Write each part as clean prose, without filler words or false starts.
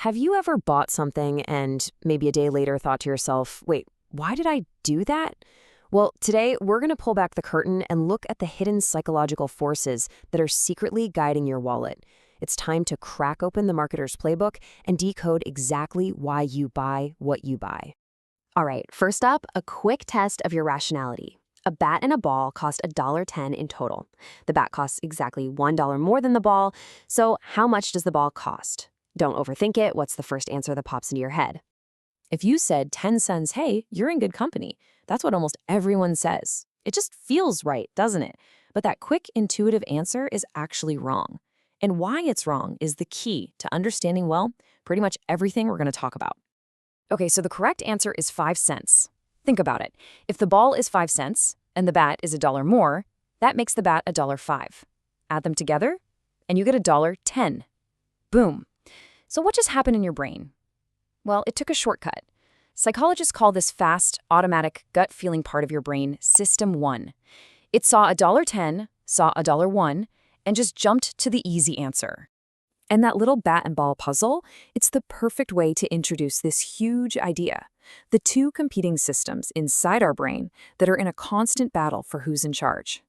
Have you ever bought something and maybe a day later thought to yourself, wait, why did I do that? Well, today we're going to pull back the curtain and look at the hidden psychological forces that are secretly guiding your wallet. It's time to crack open the marketer's playbook and decode exactly why you buy what you buy. All right, first up, a quick test of your rationality. A bat and a ball cost $1.10 in total. The bat costs exactly $1 more than the ball, so how much does the ball cost? Don't overthink it. What's the first answer that pops into your head? If you said 10 cents, hey, you're in good company. That's what almost everyone says. It just feels right, doesn't it? But that quick, intuitive answer is actually wrong. And why it's wrong is the key to understanding, well, pretty much everything we're going to talk about. Okay, so the correct answer is 5 cents. Think about it. If the ball is 5 cents and the bat is $1 more, that makes the bat $1.05. Add them together, and you get $1.10. Boom. So what just happened in your brain? Well, it took a shortcut. Psychologists call this fast, automatic, gut-feeling part of your brain System 1. It saw $1.10, saw $1.01, and just jumped to the easy answer. And that little bat and ball puzzle, it's the perfect way to introduce this huge idea. The two competing systems inside our brain that are in a constant battle for who's in charge.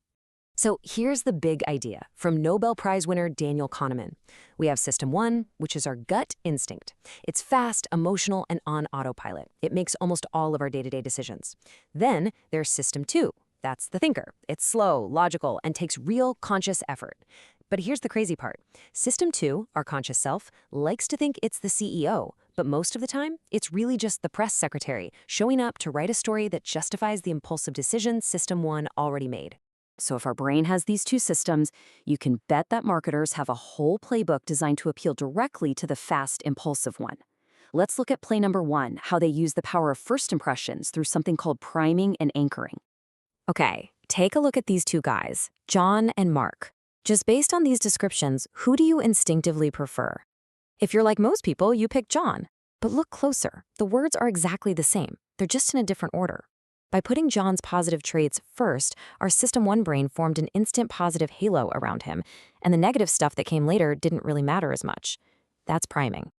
So here's the big idea from Nobel Prize winner Daniel Kahneman. We have System 1, which is our gut instinct. It's fast, emotional, and on autopilot. It makes almost all of our day-to-day decisions. Then there's System 2. That's the thinker. It's slow, logical, and takes real conscious effort. But here's the crazy part. System 2, our conscious self, likes to think it's the CEO, but most of the time, it's really just the press secretary showing up to write a story that justifies the impulsive decision System 1 already made. So if our brain has these two systems, you can bet that marketers have a whole playbook designed to appeal directly to the fast, impulsive one. Let's look at play number 1, how they use the power of first impressions through something called priming and anchoring. Okay, take a look at these two guys, John and Mark. Just based on these descriptions, who do you instinctively prefer? If you're like most people, you pick John. But look closer. The words are exactly the same. They're just in a different order. By putting John's positive traits first, our System 1 brain formed an instant positive halo around him, and the negative stuff that came later didn't really matter as much. That's priming.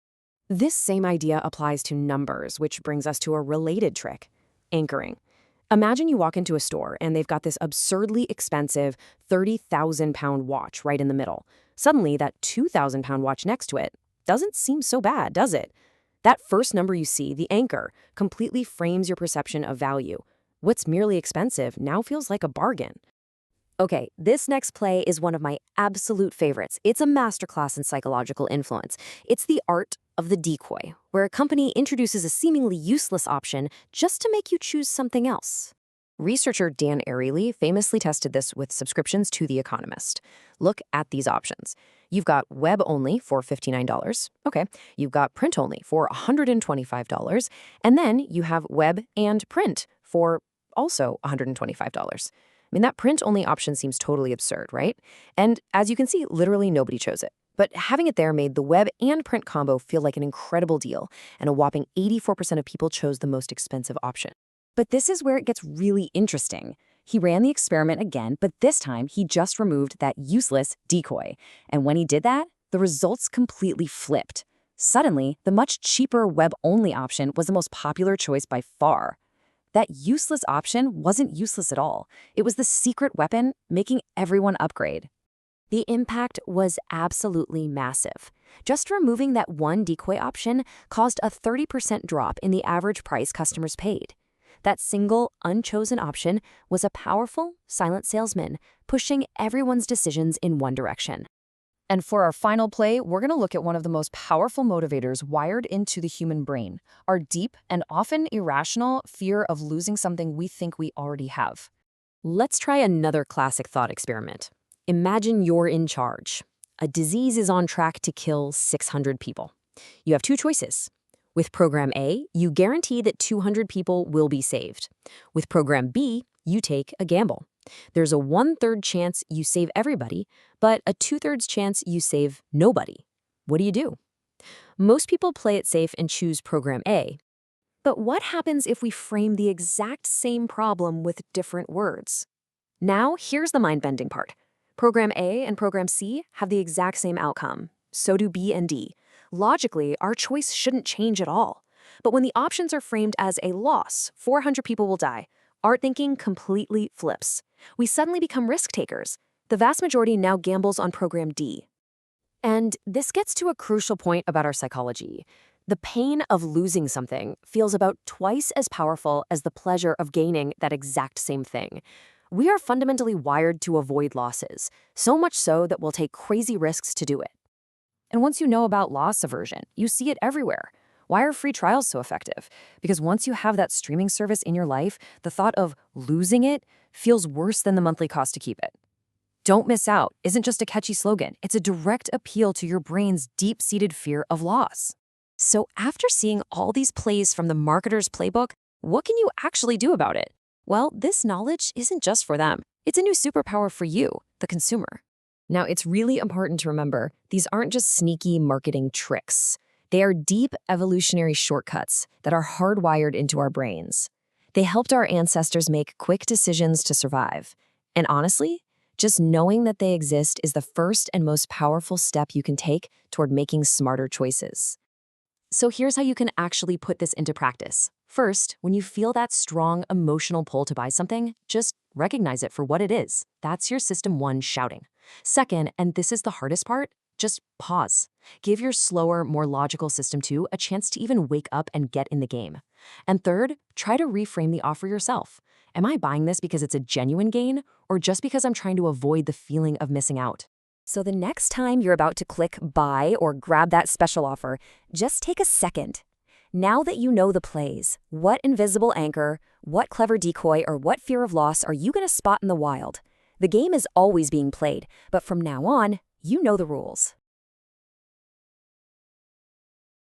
This same idea applies to numbers, which brings us to a related trick, anchoring. Imagine you walk into a store and they've got this absurdly expensive 30,000-pound watch right in the middle. Suddenly, that 2,000-pound watch next to it doesn't seem so bad, does it? That first number you see, the anchor, completely frames your perception of value. What's merely expensive now feels like a bargain. Okay, this next play is one of my absolute favorites. It's a masterclass in psychological influence. It's the art of the decoy, where a company introduces a seemingly useless option just to make you choose something else. Researcher Dan Ariely famously tested this with subscriptions to The Economist. Look at these options. You've got web only for $59. Okay, you've got print only for $125. And then you have web and print for also $125. I mean, that print-only option seems totally absurd, right? And as you can see, literally nobody chose it. But having it there made the web and print combo feel like an incredible deal, and a whopping 84% of people chose the most expensive option. But this is where it gets really interesting. He ran the experiment again, but this time he just removed that useless decoy. And when he did that, the results completely flipped. Suddenly, the much cheaper web-only option was the most popular choice by far. That useless option wasn't useless at all. It was the secret weapon making everyone upgrade. The impact was absolutely massive. Just removing that one decoy option caused a 30% drop in the average price customers paid. That single, unchosen option was a powerful, silent salesman, pushing everyone's decisions in one direction. And for our final play, we're going to look at one of the most powerful motivators wired into the human brain, our deep and often irrational fear of losing something we think we already have. Let's try another classic thought experiment. Imagine you're in charge. A disease is on track to kill 600 people. You have two choices. With Program A, you guarantee that 200 people will be saved. With Program B, you take a gamble. There's a 1/3 chance you save everybody, but a 2/3 chance you save nobody. What do? Most people play it safe and choose Program A. But what happens if we frame the exact same problem with different words? Now, here's the mind-bending part. Program A and Program C have the exact same outcome. So do B and D. Logically, our choice shouldn't change at all. But when the options are framed as a loss, 400 people will die, our thinking completely flips. We suddenly become risk takers. The vast majority now gambles on program D. And this gets to a crucial point about our psychology. The pain of losing something feels about twice as powerful as the pleasure of gaining that exact same thing. We are fundamentally wired to avoid losses, so much so that we'll take crazy risks to do it. And once you know about loss aversion, you see it everywhere. Why are free trials so effective? Because once you have that streaming service in your life, the thought of losing it feels worse than the monthly cost to keep it. Don't miss out isn't just a catchy slogan. It's a direct appeal to your brain's deep-seated fear of loss. So after seeing all these plays from the marketer's playbook, what can you actually do about it? Well, this knowledge isn't just for them. It's a new superpower for you, the consumer. Now, it's really important to remember, these aren't just sneaky marketing tricks. They are deep evolutionary shortcuts that are hardwired into our brains. They helped our ancestors make quick decisions to survive. And honestly, just knowing that they exist is the first and most powerful step you can take toward making smarter choices. So here's how you can actually put this into practice. First, when you feel that strong emotional pull to buy something, just recognize it for what it is. That's your system 1 shouting. Second, and this is the hardest part, just pause. Give your slower, more logical system 2 a chance to even wake up and get in the game. And third, try to reframe the offer yourself. Am I buying this because it's a genuine gain, or just because I'm trying to avoid the feeling of missing out? So the next time you're about to click buy or grab that special offer, just take a second. Now that you know the plays, what invisible anchor, what clever decoy, or what fear of loss are you going to spot in the wild? The game is always being played, but from now on, you know the rules.